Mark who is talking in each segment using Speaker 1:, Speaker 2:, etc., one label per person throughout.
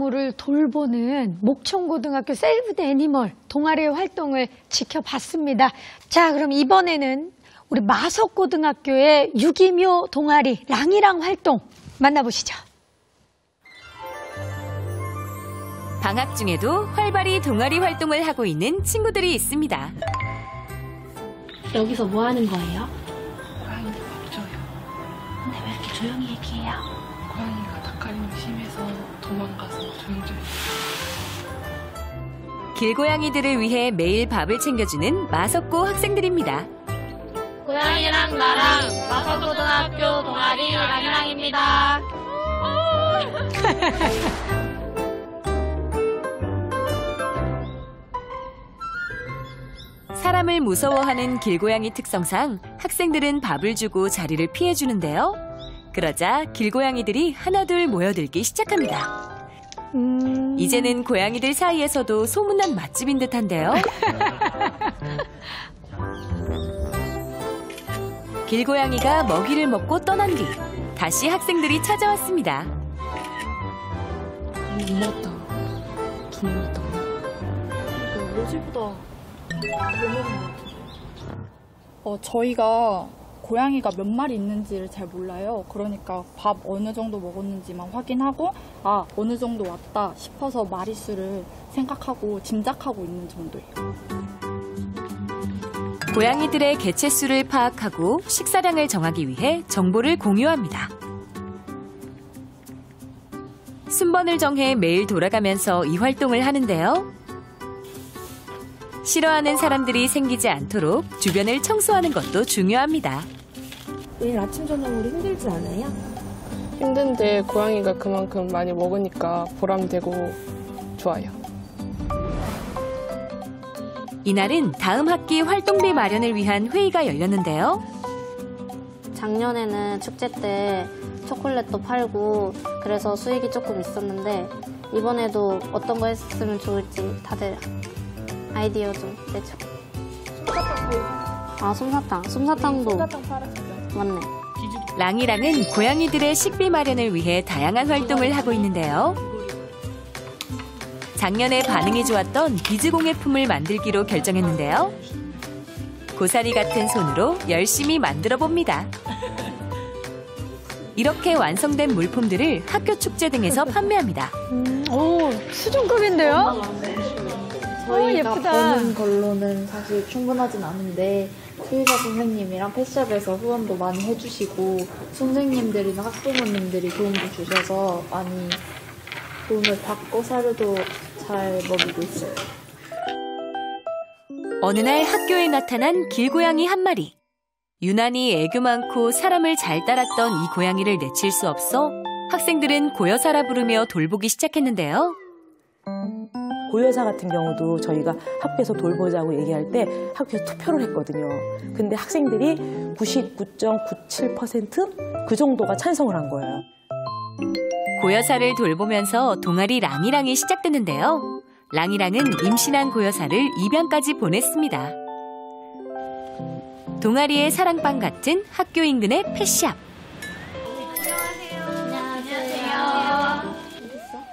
Speaker 1: 반려동물을 돌보는 목천고등학교 세이브 더 애니멀 동아리 활동을 지켜봤습니다. 자, 그럼 이번에는 우리 마석고등학교의 유기묘 동아리 랑이랑 활동 만나보시죠.
Speaker 2: 방학 중에도 활발히 동아리 활동을 하고 있는 친구들이 있습니다.
Speaker 3: 여기서 뭐 하는 거예요?
Speaker 4: 고양이들 밥 줘요.
Speaker 3: 근데 왜 이렇게 조용히 얘기해요?
Speaker 4: 고양이가 닭가림이 심해서 도망가서 조용조용.
Speaker 2: 길고양이들을 위해 매일 밥을 챙겨주는 마석고 학생들입니다.
Speaker 5: 고양이랑 나랑 마석고등학교 동아리 랑이랑입니다.
Speaker 2: 사람을 무서워하는 길고양이 특성상 학생들은 밥을 주고 자리를 피해주는데요. 그러자 길고양이들이 하나둘 모여들기 시작합니다. 이제는 고양이들 사이에서도 소문난 맛집인 듯한데요. 길고양이가 먹이를 먹고 떠난 뒤 다시 학생들이 찾아왔습니다.
Speaker 4: 이모다. 김이다.
Speaker 6: 어제보다 저희가 고양이가 몇 마리 있는지를 잘 몰라요. 그러니까 밥 어느 정도 먹었는지만 확인하고 어느 정도 왔다 싶어서 마리수를 생각하고 짐작하고 있는 정도예요.
Speaker 2: 고양이들의 개체수를 파악하고 식사량을 정하기 위해 정보를 공유합니다. 순번을 정해 매일 돌아가면서 이 활동을 하는데요. 싫어하는 사람들이 생기지 않도록 주변을 청소하는 것도 중요합니다.
Speaker 3: 매일 아침 저녁으로 힘들지 않아요?
Speaker 4: 힘든데 고양이가 그만큼 많이 먹으니까 보람되고 좋아요.
Speaker 2: 이날은 다음 학기 활동비 마련을 위한 회의가 열렸는데요.
Speaker 7: 작년에는 축제 때 초콜릿도 팔고 그래서 수익이 조금 있었는데 이번에도 어떤 거 했으면 좋을지 다들 아이디어 좀 내줘. 솜사탕. 솜사탕도 맞네.
Speaker 2: 랑이랑은 고양이들의 식비 마련을 위해 다양한 활동을 하고 있는데요. 작년에 반응이 좋았던 비즈공예품을 만들기로 결정했는데요. 고사리 같은 손으로 열심히 만들어 봅니다. 이렇게 완성된 물품들을 학교 축제 등에서 판매합니다.
Speaker 1: 오, 수준급인데요?
Speaker 8: 저희가
Speaker 1: 예쁘다.
Speaker 8: 버는 걸로는 사실 충분하진 않은데 수의사 선생님이랑 펫샵에서 후원도 많이 해주시고 선생님들이나 학부모님들이 도움도 주셔서 많이 도움을 받고 사료도 잘 먹이고 있어요.
Speaker 2: 어느 날 학교에 나타난 길고양이 한 마리. 유난히 애교 많고 사람을 잘 따랐던 이 고양이를 내칠 수 없어 학생들은 고여사라 부르며 돌보기 시작했는데요.
Speaker 9: 고여사 같은 경우도 저희가 학교에서 돌보자고 얘기할 때 학교에서 투표를 했거든요. 근데 학생들이 99.97% 그 정도가 찬성을 한 거예요.
Speaker 2: 고여사를 돌보면서 동아리 랑이랑이 시작됐는데요. 랑이랑은 임신한 고여사를 입양까지 보냈습니다. 동아리의 사랑방 같은 학교 인근의 펫샵.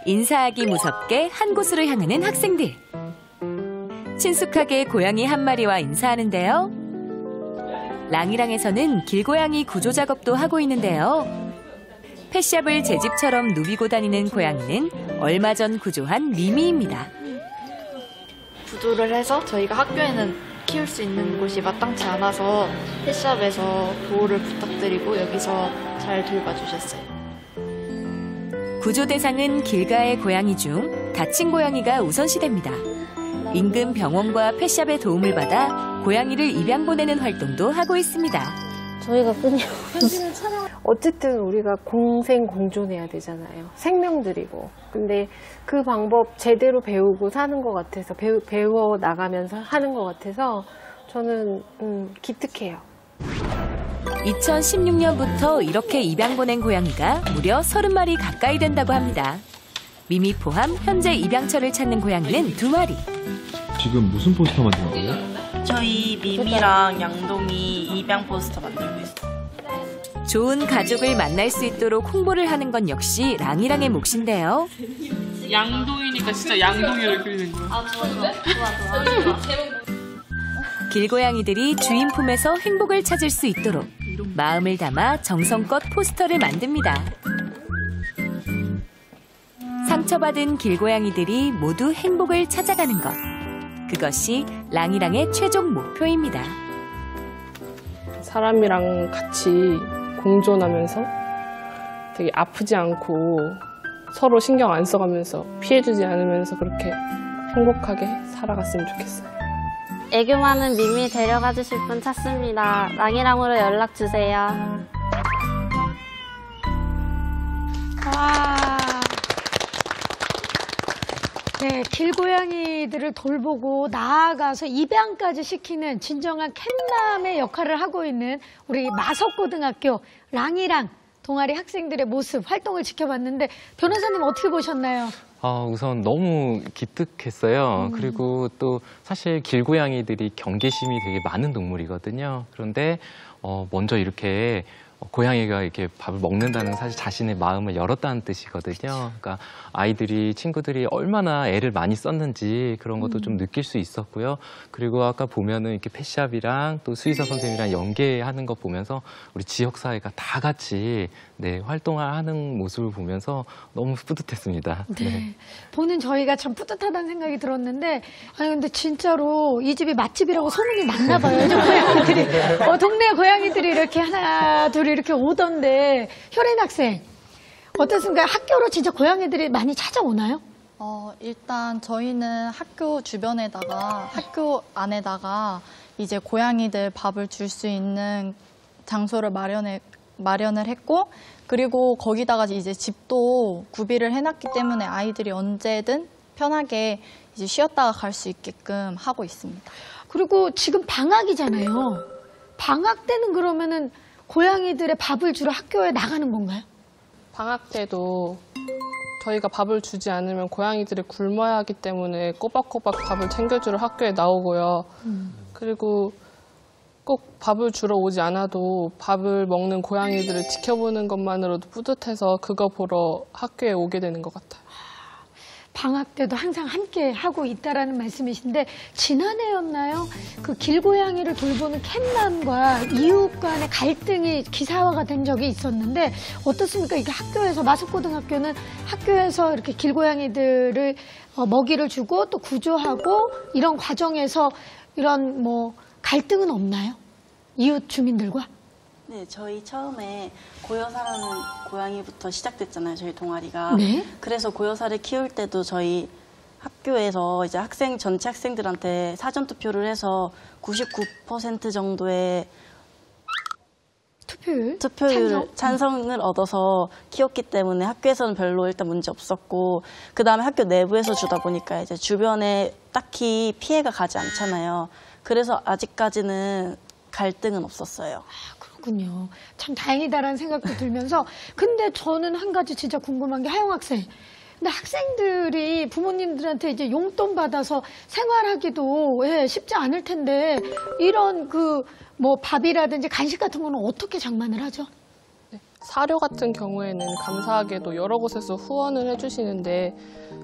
Speaker 2: 인사하기 무섭게 한 곳으로 향하는 학생들. 친숙하게 고양이 한 마리와 인사하는데요. 랑이랑에서는 길고양이 구조 작업도 하고 있는데요. 펫샵을 제 집처럼 누비고 다니는 고양이는 얼마 전 구조한 미미입니다.
Speaker 8: 구조를 해서 저희가 학교에는 키울 수 있는 곳이 마땅치 않아서 펫샵에서 보호를 부탁드리고 여기서 잘 돌봐주셨어요.
Speaker 2: 구조 대상은 길가의 고양이 중 다친 고양이가 우선시됩니다. 인근 병원과 펫샵의 도움을 받아 고양이를 입양 보내는 활동도 하고 있습니다.
Speaker 7: 저희가 끊임
Speaker 3: 어쨌든 우리가 공생공존해야 되잖아요. 생명들이고. 근데 그 방법 제대로 배우고 사는 것 같아서 배워 나가면서 하는 것 같아서 저는 기특해요.
Speaker 2: 2016년부터 이렇게 입양 보낸 고양이가 무려 30마리 가까이 된다고 합니다. 미미 포함 현재 입양처를 찾는 고양이는 2마리.
Speaker 10: 지금 무슨 포스터 만드는 거예요?
Speaker 11: 저희 미미랑 양동이 입양 포스터 만들고 있어요.
Speaker 2: 좋은 가족을 만날 수 있도록 홍보를 하는 건 역시 랑이랑의 몫인데요.
Speaker 4: 양동이니까 진짜 양동이를 그리는 거야.
Speaker 7: 아, 좋아.
Speaker 2: 길고양이들이 주인 품에서 행복을 찾을 수 있도록 마음을 담아 정성껏 포스터를 만듭니다. 상처받은 길고양이들이 모두 행복을 찾아가는 것. 그것이 랑이랑의 최종 목표입니다.
Speaker 4: 사람이랑 같이 공존하면서 되게 아프지 않고 서로 신경 안 써가면서 피해주지 않으면서 그렇게 행복하게 살아갔으면 좋겠어요.
Speaker 7: 애교 많은 미미 데려가 주실 분 찾습니다. 랑이랑으로 연락 주세요.
Speaker 1: 와. 네, 길고양이들을 돌보고 나아가서 입양까지 시키는 진정한 캣맘의 역할을 하고 있는 우리 마석고등학교 랑이랑 동아리 학생들의 모습, 활동을 지켜봤는데 변호사님 어떻게 보셨나요?
Speaker 12: 우선 너무 기특했어요. 그리고 또 사실 길고양이들이 경계심이 되게 많은 동물이거든요. 그런데 먼저 이렇게 고양이가 이렇게 밥을 먹는다는 사실 자신의 마음을 열었다는 뜻이거든요. 그러니까 아이들이, 친구들이 얼마나 애를 많이 썼는지 그런 것도 좀 느낄 수 있었고요. 그리고 아까 보면은 이렇게 펫샵이랑 또 수의사 선생님이랑 연계하는 거 보면서 우리 지역사회가 다 같이 활동을 하는 모습을 보면서 너무 뿌듯했습니다.
Speaker 1: 네. 보는 저희가 참 뿌듯하다는 생각이 들었는데, 아니, 근데 진짜로 이 집이 맛집이라고 소문이 났나 봐요. 고양이들이. 동네 고양이들이 이렇게 하나, 둘 이렇게 오던데, 효린 학생, 어떻습니까? 학교로 진짜 고양이들이 많이 찾아오나요?
Speaker 6: 일단 저희는 학교 주변에다가, 학교 안에다가 이제 고양이들 밥을 줄 수 있는 장소를 마련을 했고, 그리고 거기다가 이제 집도 구비를 해놨기 때문에 아이들이 언제든 편하게 이제 쉬었다가 갈 수 있게끔 하고 있습니다.
Speaker 1: 그리고 지금 방학이잖아요. 방학 때는 그러면은 고양이들의 밥을 주러 학교에 나가는 건가요?
Speaker 4: 방학 때도 저희가 밥을 주지 않으면 고양이들이 굶어야 하기 때문에 꼬박꼬박 밥을 챙겨주러 학교에 나오고요. 그리고 꼭 밥을 주러 오지 않아도 밥을 먹는 고양이들을 지켜보는 것만으로도 뿌듯해서 그거 보러 학교에 오게 되는 것 같아요.
Speaker 1: 방학 때도 항상 함께 하고 있다라는 말씀이신데, 지난해였나요? 그 길고양이를 돌보는 캣맘과 이웃 간의 갈등이 기사화가 된 적이 있었는데 어떻습니까? 이게 학교에서, 마석고등학교는 학교에서 이렇게 길고양이들을 먹이를 주고 또 구조하고 이런 과정에서 이런 갈등은 없나요? 이웃 주민들과?
Speaker 11: 네, 저희 처음에 고여사라는 고양이부터 시작됐잖아요, 저희 동아리가.
Speaker 1: 네.
Speaker 11: 그래서 고여사를 키울 때도 저희 학교에서 이제 전체 학생들한테 사전투표를 해서 99% 정도의 찬성을 얻어서 키웠기 때문에 학교에서는 별로 일단 문제 없었고, 그 다음에 학교 내부에서 주다 보니까 이제 주변에 딱히 피해가 가지 않잖아요. 그래서 아직까지는 갈등은 없었어요.
Speaker 1: 그렇군요. 참 다행이다라는 생각도 들면서, 근데 저는 한 가지 진짜 궁금한 게, 하영 학생. 근데 학생들이 부모님들한테 이제 용돈 받아서 생활하기도 쉽지 않을 텐데, 이런 밥이라든지 간식 같은 거는 어떻게 장만을 하죠?
Speaker 4: 사료 같은 경우에는 감사하게도 여러 곳에서 후원을 해주시는데,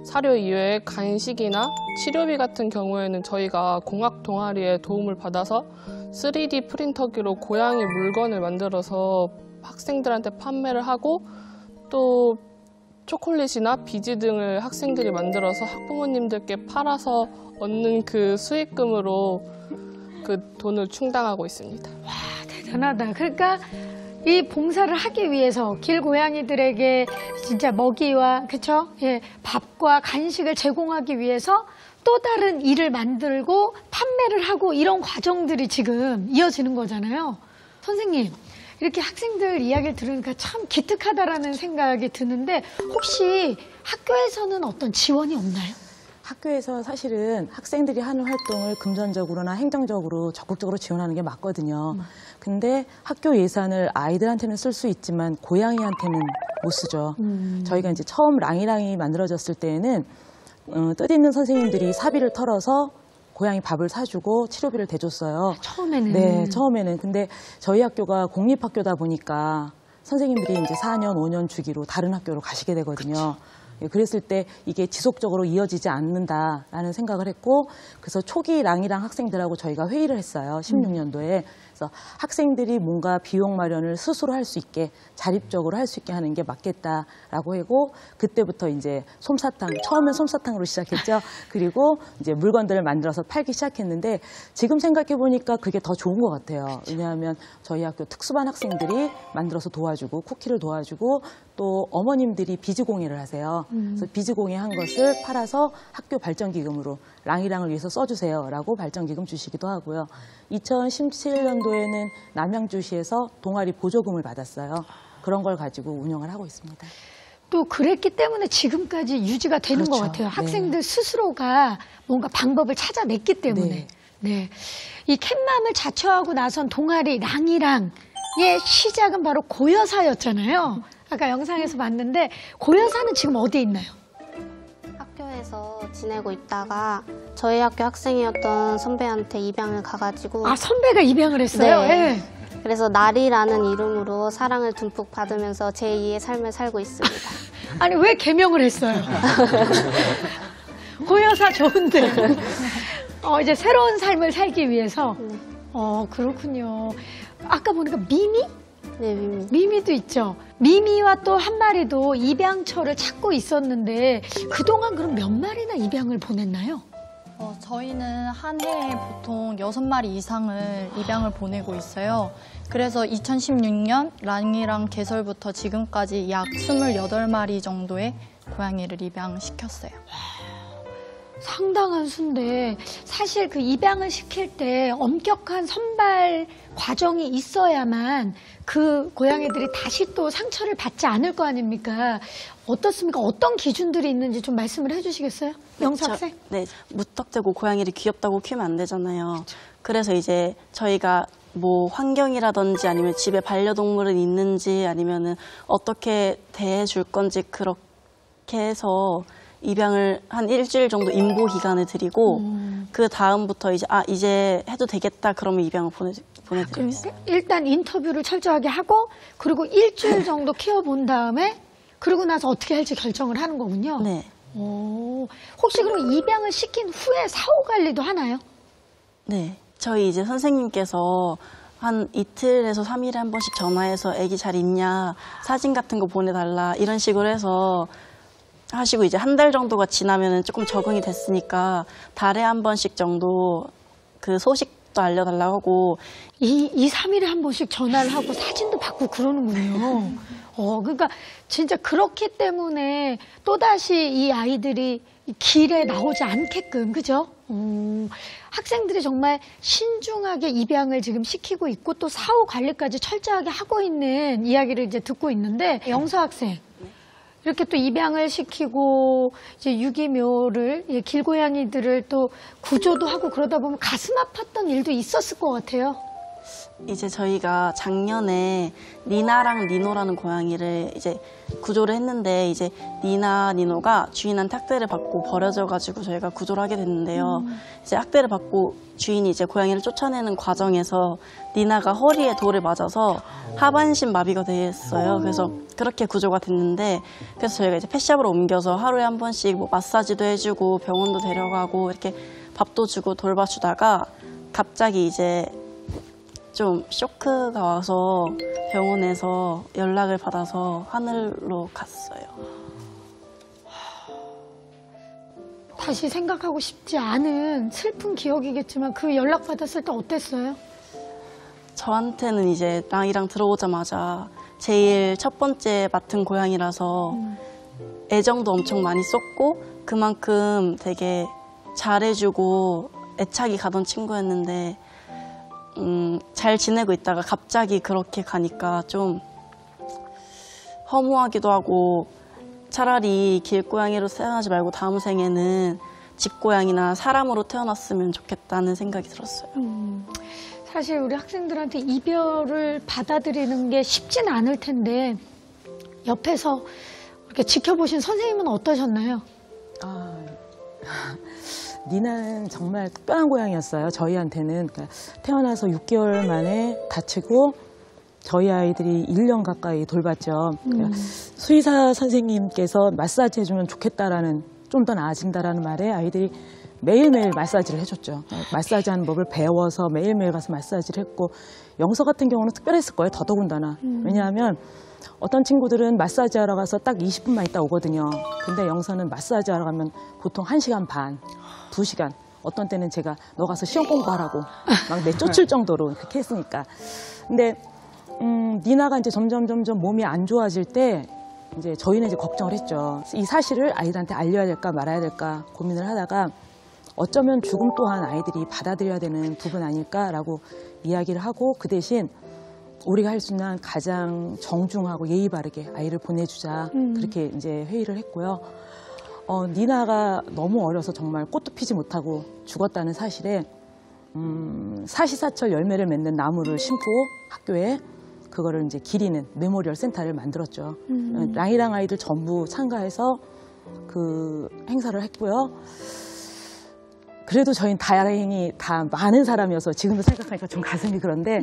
Speaker 4: 사료 이외에 간식이나 치료비 같은 경우에는 저희가 공학 동아리의 도움을 받아서 3D 프린터기로 고양이 물건을 만들어서 학생들한테 판매를 하고, 또 초콜릿이나 비즈 등을 학생들이 만들어서 학부모님들께 팔아서 얻는 그 수익금으로 그 돈을 충당하고 있습니다.
Speaker 1: 와, 대단하다. 그러니까 이 봉사를 하기 위해서 길고양이들에게 진짜 먹이와, 그쵸? 밥과 간식을 제공하기 위해서 또 다른 일을 만들고 판매를 하고, 이런 과정들이 지금 이어지는 거잖아요. 선생님, 이렇게 학생들 이야기를 들으니까 참 기특하다라는 생각이 드는데, 혹시 학교에서는 어떤 지원이 없나요?
Speaker 9: 학교에서 사실은 학생들이 하는 활동을 금전적으로나 행정적으로 적극적으로 지원하는 게 맞거든요. 근데 학교 예산을 아이들한테는 쓸 수 있지만 고양이한테는 못 쓰죠. 저희가 이제 처음 랑이랑이 만들어졌을 때에는 뜻있는 선생님들이 사비를 털어서 고양이 밥을 사주고 치료비를 대줬어요.
Speaker 1: 처음에는?
Speaker 9: 네, 처음에는. 근데 저희 학교가 공립학교다 보니까 선생님들이 이제 4년, 5년 주기로 다른 학교로 가시게 되거든요. 그랬을 때 이게 지속적으로 이어지지 않는다라는 생각을 했고, 그래서 초기 랑이랑 학생들하고 저희가 회의를 했어요. 16년도에. 그래서 학생들이 뭔가 비용 마련을 스스로 할 수 있게, 자립적으로 할 수 있게 하는 게 맞겠다라고 하고, 그때부터 이제 솜사탕, 처음엔 솜사탕으로 시작했죠. 그리고 이제 물건들을 만들어서 팔기 시작했는데, 지금 생각해 보니까 그게 더 좋은 것 같아요. 왜냐하면 저희 학교 특수반 학생들이 만들어서 도와주고, 쿠키를 도와주고, 또 어머님들이 비즈공예를 하세요. 그래서 비즈공예 한 것을 팔아서 학교 발전기금으로 랑이랑을 위해서 써주세요라고 발전기금 주시기도 하고요. 2017년도에는 남양주시에서 동아리 보조금을 받았어요. 그런 걸 가지고 운영을 하고 있습니다.
Speaker 1: 또 그랬기 때문에 지금까지 유지가 되는
Speaker 9: 그렇죠.
Speaker 1: 것 같아요. 학생들 스스로가 뭔가 방법을 찾아냈기 때문에. 네. 이 캣맘을 자처하고 나선 동아리 랑이랑의 시작은 바로 고여사였잖아요. 아까 영상에서 봤는데 고여사는 지금 어디에 있나요?
Speaker 7: 학교에서 지내고 있다가 저희 학교 학생이었던 선배한테 입양을 가가지고.
Speaker 1: 아, 선배가 입양을 했어요?
Speaker 7: 네.
Speaker 1: 네.
Speaker 7: 그래서 나리라는 이름으로 사랑을 듬뿍 받으면서 제2의 삶을 살고 있습니다.
Speaker 1: 아니, 왜 개명을 했어요? 고여사 좋은데. 이제 새로운 삶을 살기 위해서. 그렇군요. 아까 보니까 미미?
Speaker 7: 네, 미미.
Speaker 1: 미미도 있죠. 미미와 또 한 마리도 입양처를 찾고 있었는데 그동안 그럼 몇 마리나 입양을 보냈나요?
Speaker 6: 저희는 한 해에 보통 6마리 이상을 입양을 보내고 있어요. 그래서 2016년 랑이랑 개설부터 지금까지 약 28마리 정도의 고양이를 입양시켰어요.
Speaker 1: 상당한 수인데 사실 그 입양을 시킬 때 엄격한 선발 과정이 있어야만 그 고양이들이 다시 또 상처를 받지 않을 거 아닙니까? 어떻습니까? 어떤 기준들이 있는지 좀 말씀을 해주시겠어요? 영수 학생?
Speaker 11: 네, 무턱대고 고양이를 귀엽다고 키우면 안 되잖아요. 그래서 이제 저희가 뭐 환경이라든지 아니면 집에 반려동물은 있는지 아니면은 어떻게 대해줄 건지 그렇게 해서 입양을 한 일주일 정도 인보 기간을 드리고 그 다음부터 이제 해도 되겠다 그러면 입양을 보내드려요.
Speaker 1: 일단 인터뷰를 철저하게 하고 그리고 일주일 정도 키워본 다음에 그러고 나서 어떻게 할지 결정을 하는 거군요.
Speaker 11: 네.
Speaker 1: 혹시 그럼 입양을 시킨 후에 사후 관리도 하나요?
Speaker 11: 네. 저희 이제 선생님께서 한 이틀에서 3일에 한 번씩 전화해서 애기 잘 있냐, 사진 같은 거 보내달라 이런 식으로 해서 하시고 이제 한 달 정도가 지나면은 조금 적응이 됐으니까 달에 한 번씩 정도 그 소식도 알려달라고 하고
Speaker 1: 3일에 한 번씩 전화를 하고 사진도 받고 그러는군요. 그러니까 진짜 그렇기 때문에 또다시 이 아이들이 길에 나오지 않게끔, 그죠? 학생들이 정말 신중하게 입양을 지금 시키고 있고 또 사후 관리까지 철저하게 하고 있는 이야기를 이제 듣고 있는데 영서 학생. 이렇게 또 입양을 시키고 이제 유기묘를 길고양이들을 또 구조도 하고 그러다 보면 가슴 아팠던 일도 있었을 것 같아요.
Speaker 11: 이제 저희가 작년에 니나랑 니노라는 고양이를 이제 구조를 했는데 이제 니나, 니노가 주인한테 학대를 받고 버려져가지고 저희가 구조를 하게 됐는데요. 이제 학대를 받고 주인이 이제 고양이를 쫓아내는 과정에서 니나가 허리에 돌을 맞아서 하반신 마비가 됐어요. 그래서 그렇게 구조가 됐는데 그래서 저희가 이제 펫샵으로 옮겨서 하루에 한 번씩 뭐 마사지도 해주고 병원도 데려가고 이렇게 밥도 주고 돌봐주다가 갑자기 이제 좀 쇼크가 와서 병원에서 연락을 받아서 하늘로 갔어요.
Speaker 1: 다시 생각하고 싶지 않은 슬픈 기억이겠지만 그 연락 받았을 때 어땠어요?
Speaker 11: 저한테는 이제 랑이랑 들어오자마자 제일 첫 번째 맡은 고양이라서 애정도 엄청 많이 썼고 그만큼 되게 잘해주고 애착이 가던 친구였는데 잘 지내고 있다가 갑자기 그렇게 가니까 좀 허무하기도 하고 차라리 길고양이로 태어나지 말고 다음 생에는 집고양이나 사람으로 태어났으면 좋겠다는 생각이 들었어요.
Speaker 1: 사실 우리 학생들한테 이별을 받아들이는 게 쉽진 않을 텐데 옆에서 이렇게 지켜보신 선생님은 어떠셨나요?
Speaker 9: 니나는 정말 특별한 고양이였어요. 저희한테는 그러니까 태어나서 6개월 만에 다치고 저희 아이들이 1년 가까이 돌봤죠. 수의사 선생님께서 마사지 해주면 좋겠다라는, 좀 더 나아진다라는 말에 아이들이 매일매일 마사지를 해줬죠. 마사지 하는 법을 배워서 매일매일 가서 마사지를 했고, 영서 같은 경우는 특별했을 거예요. 더더군다나. 왜냐하면 어떤 친구들은 마사지 하러 가서 딱 20분만 있다 오거든요. 근데 영서는 마사지 하러 가면 보통 1시간 반, 2시간. 어떤 때는 제가 너 가서 시험 공부하라고 막 내쫓을 정도로 그렇게 했으니까. 근데 니나가 이제 점점 몸이 안 좋아질 때 이제 저희는 이제 걱정을 했죠. 이 사실을 아이들한테 알려야 될까 말아야 될까 고민을 하다가 어쩌면 죽음 또한 아이들이 받아들여야 되는 부분 아닐까라고 이야기를 하고, 그 대신 우리가 할 수 있는 가장 정중하고 예의 바르게 아이를 보내주자, 그렇게 이제 회의를 했고요. 니나가 너무 어려서 정말 꽃도 피지 못하고 죽었다는 사실에 사시사철 열매를 맺는 나무를 심고 학교에 그거를 이제 기리는 메모리얼 센터를 만들었죠. 랑이랑 아이들 전부 참가해서 그 행사를 했고요. 그래도 저희는 다행히 다 많은 사람이어서 지금도 생각하니까 좀 가슴이 그런데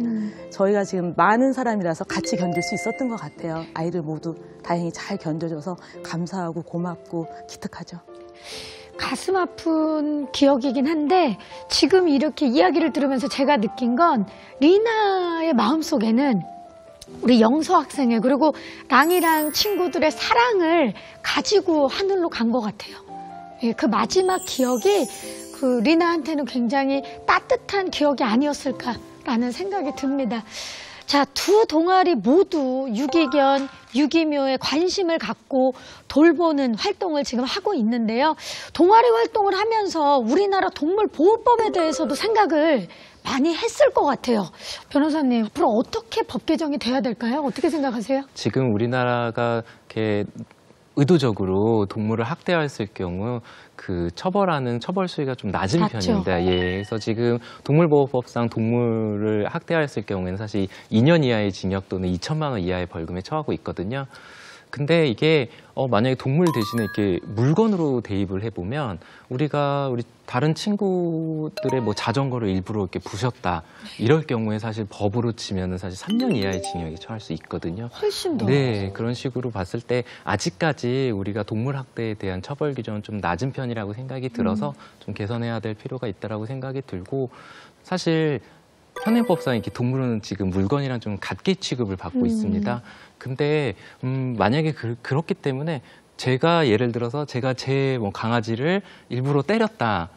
Speaker 9: 저희가 지금 많은 사람이라서 같이 견딜 수 있었던 것 같아요. 아이들 모두 다행히 잘 견뎌줘서 감사하고 고맙고 기특하죠.
Speaker 1: 가슴 아픈 기억이긴 한데 지금 이렇게 이야기를 들으면서 제가 느낀 건 리나의 마음속에는 우리 영서 학생의 그리고 랑이랑 친구들의 사랑을 가지고 하늘로 간 것 같아요. 예, 그 마지막 기억이 그 리나한테는 굉장히 따뜻한 기억이 아니었을까라는 생각이 듭니다. 자, 두 동아리 모두 유기견, 유기묘에 관심을 갖고 돌보는 활동을 지금 하고 있는데요. 동아리 활동을 하면서 우리나라 동물보호법에 대해서도 생각을 많이 했을 것 같아요. 변호사님, 앞으로 어떻게 법 개정이 돼야 될까요? 어떻게 생각하세요?
Speaker 12: 지금 우리나라가 이렇게 의도적으로 동물을 학대했을 경우 그 처벌하는 처벌 수위가 좀 낮은
Speaker 1: 낮죠.
Speaker 12: 편입니다. 예, 그래서 지금 동물보호법상 동물을 학대했을 경우에는 사실 2년 이하의 징역 또는 2천만 원 이하의 벌금에 처하고 있거든요. 근데 이게 만약에 동물 대신에 이렇게 물건으로 대입을 해보면 우리 다른 친구들의 뭐 자전거를 일부러 이렇게 부셨다 이럴 경우에 사실 법으로 치면은 사실 3년 이하의 징역에 처할 수 있거든요.
Speaker 1: 훨씬 더.
Speaker 12: 네, 그런 식으로 봤을 때 아직까지 우리가 동물 학대에 대한 처벌 규정은 좀 낮은 편이라고 생각이 들어서 좀 개선해야 될 필요가 있다라고 생각이 들고, 사실 현행법상 이렇게 동물은 지금 물건이랑 좀 같게 취급을 받고 있습니다. 근데 만약에 그렇기 때문에 제가 예를 들어서 제가 제 뭐 강아지를 일부러 때렸다.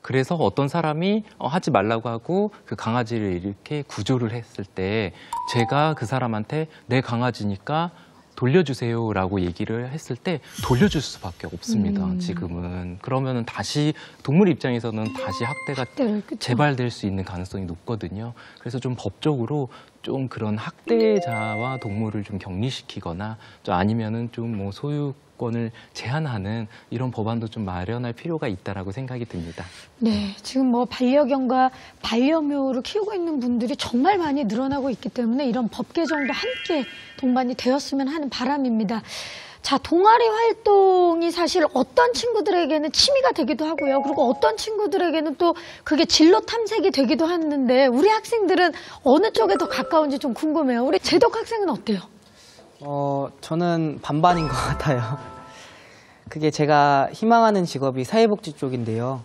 Speaker 12: 그래서 어떤 사람이 하지 말라고 하고 그 강아지를 이렇게 구조를 했을 때 제가 그 사람한테 내 강아지니까 돌려주세요라고 얘기를 했을 때 돌려줄 수밖에 없습니다. 지금은. 그러면은 다시 동물 입장에서는 다시 학대가 재발될 수 있는 가능성이 높거든요. 그래서 좀 법적으로 좀 그런 학대자와 동물을 좀 격리시키거나 좀 아니면은 좀 뭐 소유권을 제한하는 이런 법안도 좀 마련할 필요가 있다라고 생각이 듭니다.
Speaker 1: 네, 지금 뭐 반려견과 반려묘를 키우고 있는 분들이 정말 많이 늘어나고 있기 때문에 이런 법 개정도 함께 동반이 되었으면 하는 바람입니다. 자, 동아리 활동이 사실 어떤 친구들에게는 취미가 되기도 하고요. 그리고 어떤 친구들에게는 또 그게 진로 탐색이 되기도 하는데 우리 학생들은 어느 쪽에 더 가까운지 좀 궁금해요. 우리 재덕 학생은 어때요?
Speaker 13: 저는 반반인 것 같아요. 그게 제가 희망하는 직업이 사회복지 쪽인데요.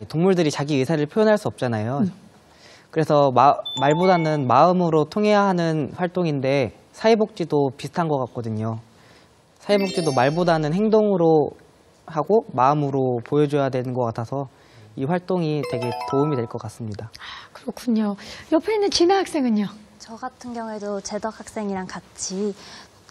Speaker 13: 동물들이 자기 의사를 표현할 수 없잖아요. 그래서 말보다는 마음으로 통해야 하는 활동인데 사회복지도 비슷한 것 같거든요. 사회복지도 말보다는 행동으로 하고 마음으로 보여줘야 되는 것 같아서 이 활동이 되게 도움이 될 것 같습니다.
Speaker 1: 그렇군요. 옆에 있는 진아 학생은요?
Speaker 14: 저 같은 경우에도 재덕 학생이랑 같이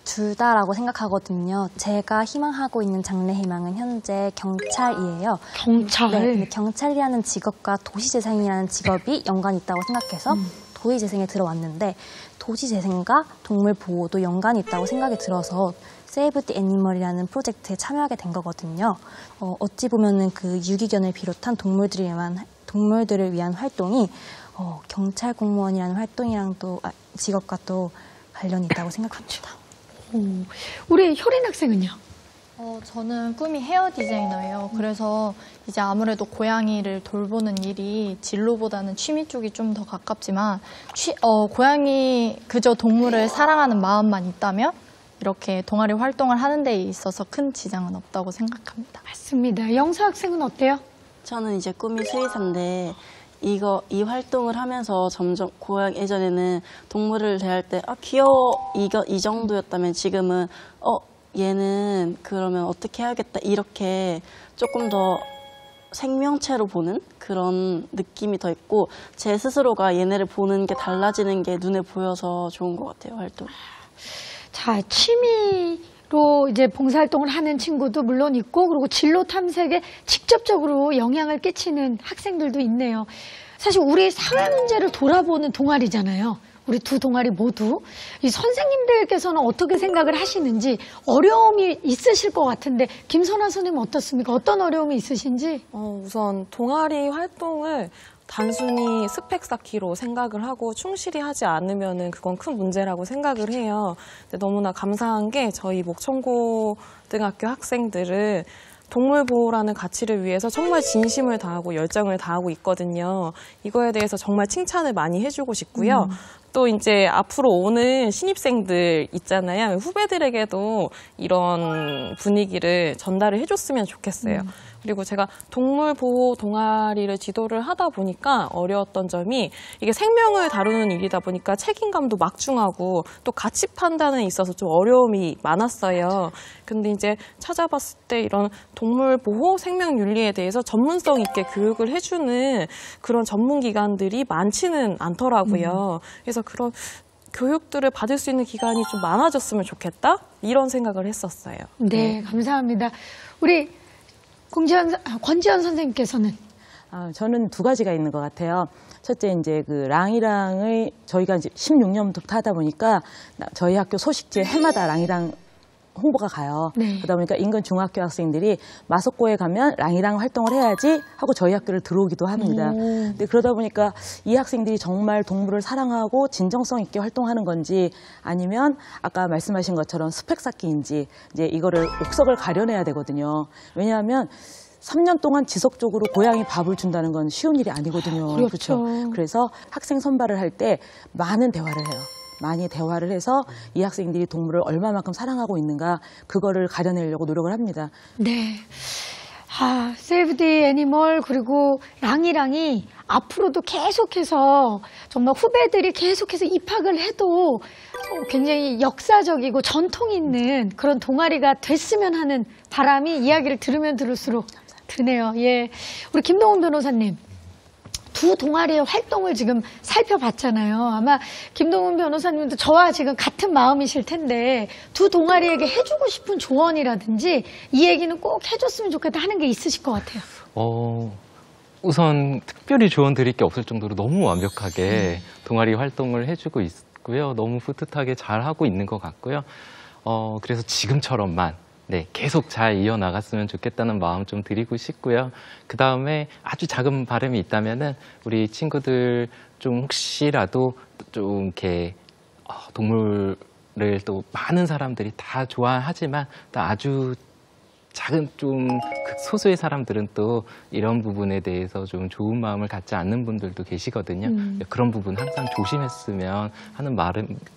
Speaker 14: 둘 다라고 생각하거든요. 제가 희망하고 있는 장래 희망은 현재 경찰이에요.
Speaker 1: 경찰?
Speaker 14: 네, 근데 경찰이라는 직업과 도시재생이라는 직업이 연관이 있다고 생각해서 도시재생에 들어왔는데 도시재생과 동물보호도 연관이 있다고 생각이 들어서 세이브 디 애니멀이라는 프로젝트에 참여하게 된 거거든요. 어찌 보면은 그 유기견을 비롯한 동물들을 위한 활동이 경찰 공무원이라는 활동이랑 또 직업과 또 관련이 있다고 생각합니다.
Speaker 1: 우리 효린 학생은요?
Speaker 15: 저는 꿈이 헤어 디자이너예요. 그래서 이제 아무래도 고양이를 돌보는 일이 진로보다는 취미 쪽이 좀 더 가깝지만 고양이 그저 동물을 사랑하는 마음만 있다면 이렇게 동아리 활동을 하는 데 있어서 큰 지장은 없다고 생각합니다.
Speaker 1: 맞습니다. 영서 학생은 어때요?
Speaker 11: 저는 이제 꿈이 수의사인데 이 활동을 하면서 점점 예전에는 동물을 대할 때 귀여워 이 정도였다면 지금은 얘는 그러면 어떻게 해야겠다 이렇게 조금 더 생명체로 보는 그런 느낌이 더 있고 제 스스로가 얘네를 보는 게 달라지는 게 눈에 보여서 좋은 것 같아요, 활동.
Speaker 1: 자, 취미로 이제 봉사활동을 하는 친구도 물론 있고 그리고 진로 탐색에 직접적으로 영향을 끼치는 학생들도 있네요. 사실 우리 사회 문제를 돌아보는 동아리잖아요. 우리 두 동아리 모두. 이 선생님들께서는 어떻게 생각을 하시는지 어려움이 있으실 것 같은데 김선아 선생님 어떻습니까? 어떤 어려움이 있으신지?
Speaker 16: 우선 동아리 활동을 단순히 스펙 쌓기로 생각을 하고 충실히 하지 않으면은 그건 큰 문제라고 생각을 해요. 근데 너무나 감사한 게 저희 목천고등학교 학생들은 동물 보호라는 가치를 위해서 정말 진심을 다하고 열정을 다하고 있거든요. 이거에 대해서 정말 칭찬을 많이 해주고 싶고요. 또 이제 앞으로 오는 신입생들 있잖아요. 후배들에게도 이런 분위기를 전달을 해줬으면 좋겠어요. 그리고 제가 동물 보호 동아리를 지도를 하다 보니까 어려웠던 점이 이게 생명을 다루는 일이다 보니까 책임감도 막중하고 또 가치 판단에 있어서 좀 어려움이 많았어요. 근데 이제 찾아봤을 때 이런 동물 보호 생명 윤리에 대해서 전문성 있게 교육을 해주는 그런 전문 기관들이 많지는 않더라고요. 그래서 그런 교육들을 받을 수 있는 기간이 좀 많아졌으면 좋겠다 이런 생각을 했었어요.
Speaker 1: 네, 감사합니다. 우리 권지현 선생님께서는?
Speaker 9: 저는 두 가지가 있는 것 같아요. 첫째, 이제 그 랑이랑을 저희가 이제 16년부터 하다 보니까 저희 학교 소식지에 해마다 랑이랑 홍보가 가요. 네. 그러다 보니까 인근 중학교 학생들이 마석고에 가면 랑이랑 활동을 해야지 하고 저희 학교를 들어오기도 합니다. 근데 그러다 보니까 이 학생들이 정말 동물을 사랑하고 진정성 있게 활동하는 건지 아니면 아까 말씀하신 것처럼 스펙 쌓기인지 이제 이거를 옥석을 가려내야 되거든요. 왜냐하면 3년 동안 지속적으로 고양이 밥을 준다는 건 쉬운 일이 아니거든요. 그렇죠. 그래서 학생 선발을 할 때 많은 대화를 해요. 많이 대화를 해서 이 학생들이 동물을 얼마만큼 사랑하고 있는가 그거를 가려내려고 노력을 합니다.
Speaker 1: 네. 세이브 디 애니멀 그리고 랑이랑이 앞으로도 계속해서 정말 후배들이 계속해서 입학을 해도 굉장히 역사적이고 전통 있는 그런 동아리가 됐으면 하는 바람이 이야기를 들으면 들을수록 드네요. 예, 우리 김동훈 변호사님. 두 동아리의 활동을 지금 살펴봤잖아요. 아마 김동훈 변호사님도 저와 지금 같은 마음이실 텐데 두 동아리에게 해주고 싶은 조언이라든지 이 얘기는 꼭 해줬으면 좋겠다 하는 게 있으실 것 같아요.
Speaker 12: 우선 특별히 조언 드릴 게 없을 정도로 너무 완벽하게 동아리 활동을 해주고 있고요. 너무 풋풋하게 잘하고 있는 것 같고요. 그래서 지금처럼만 계속 잘 이어나갔으면 좋겠다는 마음 좀 드리고 싶고요. 그 다음에 아주 작은 바람이 있다면은 우리 친구들 좀 혹시라도 좀 이렇게 동물을 또 많은 사람들이 다 좋아하지만 또 아주 작은 좀 소수의 사람들은 또 이런 부분에 대해서 좀 좋은 마음을 갖지 않는 분들도 계시거든요. 그런 부분 항상 조심했으면 하는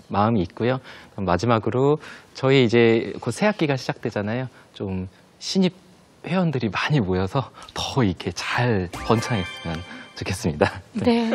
Speaker 12: 마음이 있고요. 마지막으로 저희 이제 곧 새 학기가 시작되잖아요. 좀 신입 회원들이 많이 모여서 더 이렇게 잘 번창했으면 좋겠습니다.
Speaker 1: 네.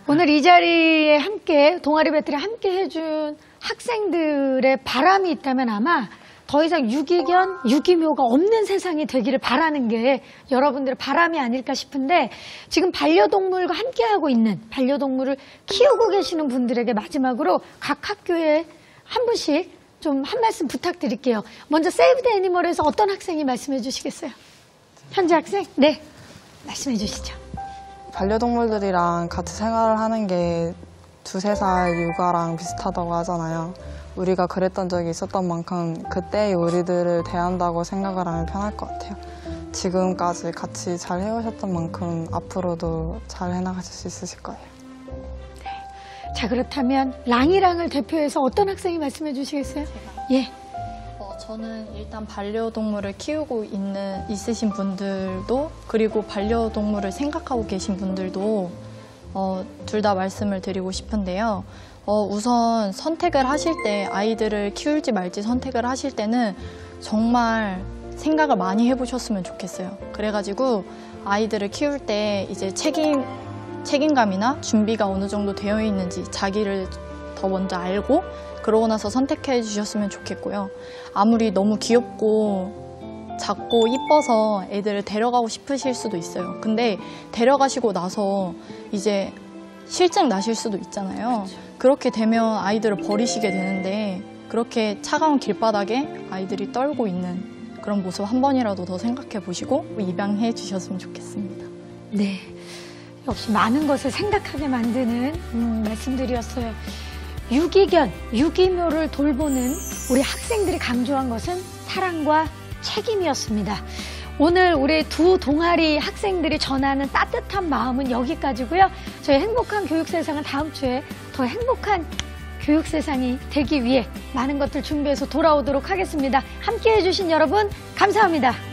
Speaker 1: 오늘 이 자리에 함께 동아리 배틀에 함께 해준 학생들의 바람이 있다면 아마 더 이상 유기견, 유기묘가 없는 세상이 되기를 바라는 게 여러분들의 바람이 아닐까 싶은데 지금 반려동물과 함께하고 있는 반려동물을 키우고 계시는 분들에게 마지막으로 각 학교에 한 분씩 좀 한 말씀 부탁드릴게요. 먼저 세이브 더 애니멀에서 어떤 학생이 말씀해 주시겠어요? 현재 학생? 네, 말씀해 주시죠.
Speaker 17: 반려동물들이랑 같이 생활을 하는 게 2~3살 육아랑 비슷하다고 하잖아요. 우리가 그랬던 적이 있었던 만큼 그때의 우리들을 대한다고 생각을 하면 편할 것 같아요. 지금까지 같이 잘 해오셨던 만큼 앞으로도 잘 해나가실 수 있으실 거예요.
Speaker 1: 네. 자, 그렇다면 랑이랑을 대표해서 어떤 학생이 말씀해 주시겠어요? 예.
Speaker 15: 저는 일단 반려동물을 키우고 있으신 분들도 그리고 반려동물을 생각하고 계신 분들도 둘 다 말씀을 드리고 싶은데요. 우선 선택을 하실 때 아이들을 키울지 말지 선택을 하실 때는 정말 생각을 많이 해보셨으면 좋겠어요. 그래가지고 아이들을 키울 때 이제 책임감이나 준비가 어느 정도 되어 있는지 자기를 더 먼저 알고 그러고 나서 선택해 주셨으면 좋겠고요. 아무리 너무 귀엽고 작고 이뻐서 애들을 데려가고 싶으실 수도 있어요. 근데 데려가시고 나서 이제 실증 나실 수도 있잖아요. 그렇게 되면 아이들을 버리시게 되는데 그렇게 차가운 길바닥에 아이들이 떨고 있는 그런 모습 한 번이라도 더 생각해 보시고 입양해 주셨으면 좋겠습니다.
Speaker 1: 네, 역시 많은 것을 생각하게 만드는 말씀들이었어요. 유기견, 유기묘를 돌보는 우리 학생들이 강조한 것은 사랑과 책임이었습니다. 오늘 우리 두 동아리 학생들이 전하는 따뜻한 마음은 여기까지고요. 저희 행복한 교육세상은 다음 주에 더 행복한 교육세상이 되기 위해 많은 것들 준비해서 돌아오도록 하겠습니다. 함께해 주신 여러분 감사합니다.